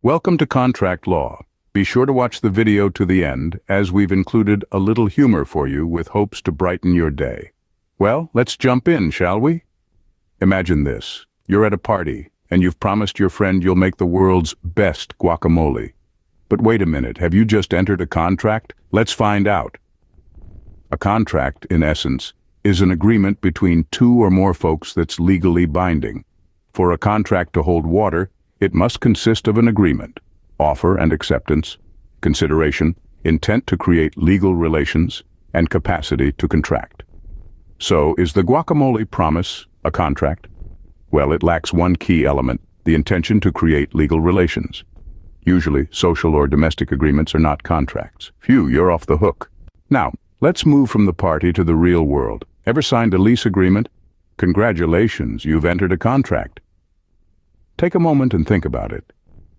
Welcome to Contract Law. Be sure to watch the video to the end, as we've included a little humor for you with hopes to brighten your day. Well, let's jump in, shall we? Imagine this. You're at a party, and you've promised your friend you'll make the world's best guacamole. But wait a minute, have you just entered a contract? Let's find out. A contract, in essence, is an agreement between two or more folks that's legally binding. For a contract to hold water, it must consist of an agreement, offer and acceptance, consideration, intent to create legal relations, and capacity to contract. So, is the guacamole promise a contract? Well, it lacks one key element, the intention to create legal relations. Usually, social or domestic agreements are not contracts. Phew, you're off the hook. Now, let's move from the party to the real world. Ever signed a lease agreement? Congratulations, you've entered a contract. Take a moment and think about it.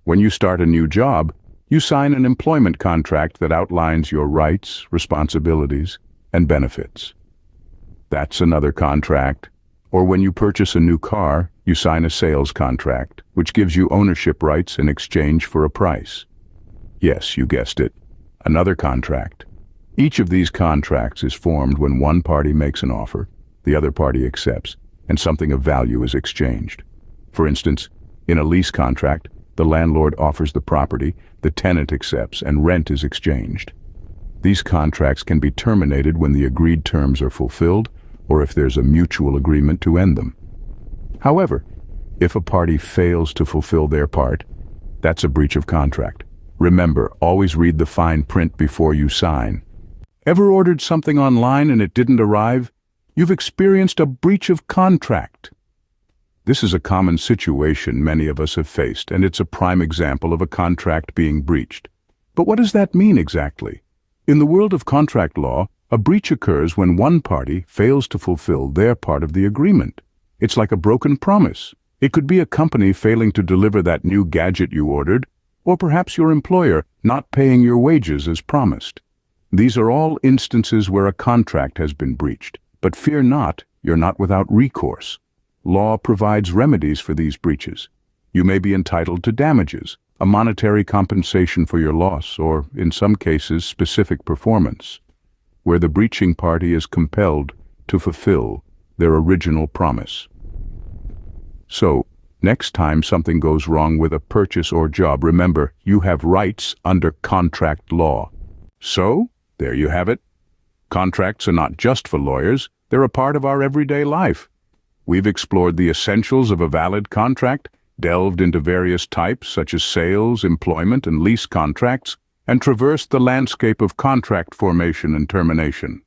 When you start a new job, you sign an employment contract that outlines your rights, responsibilities, and benefits. That's another contract. Or when you purchase a new car, you sign a sales contract, which gives you ownership rights in exchange for a price. Yes, you guessed it, another contract. Each of these contracts is formed when one party makes an offer, the other party accepts, and something of value is exchanged. For instance, in a lease contract, the landlord offers the property, the tenant accepts, and rent is exchanged. These contracts can be terminated when the agreed terms are fulfilled or if there's a mutual agreement to end them. However, if a party fails to fulfill their part, that's a breach of contract. Remember, always read the fine print before you sign. Ever ordered something online and it didn't arrive? You've experienced a breach of contract. This is a common situation many of us have faced, and it's a prime example of a contract being breached. But what does that mean exactly? In the world of contract law, a breach occurs when one party fails to fulfill their part of the agreement. It's like a broken promise. It could be a company failing to deliver that new gadget you ordered, or perhaps your employer not paying your wages as promised. These are all instances where a contract has been breached. But fear not, you're not without recourse. Law provides remedies for these breaches. You may be entitled to damages, a monetary compensation for your loss, or, in some cases, specific performance, where the breaching party is compelled to fulfill their original promise. So, next time something goes wrong with a purchase or job, remember, you have rights under contract law. So, there you have it. Contracts are not just for lawyers, they're a part of our everyday life. We've explored the essentials of a valid contract, delved into various types such as sales, employment, and lease contracts, and traversed the landscape of contract formation and termination.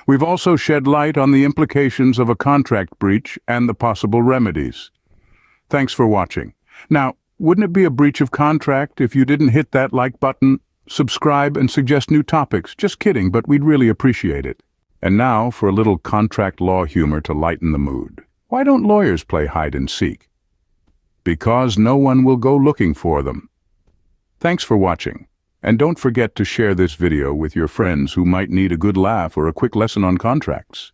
We've also shed light on the implications of a contract breach and the possible remedies. Thanks for watching. Now, wouldn't it be a breach of contract if you didn't hit that like button, subscribe, and suggest new topics? Just kidding, but we'd really appreciate it. And now for a little contract law humor to lighten the mood. Why don't lawyers play hide and seek? Because no one will go looking for them. Thanks for watching. And don't forget to share this video with your friends who might need a good laugh or a quick lesson on contracts.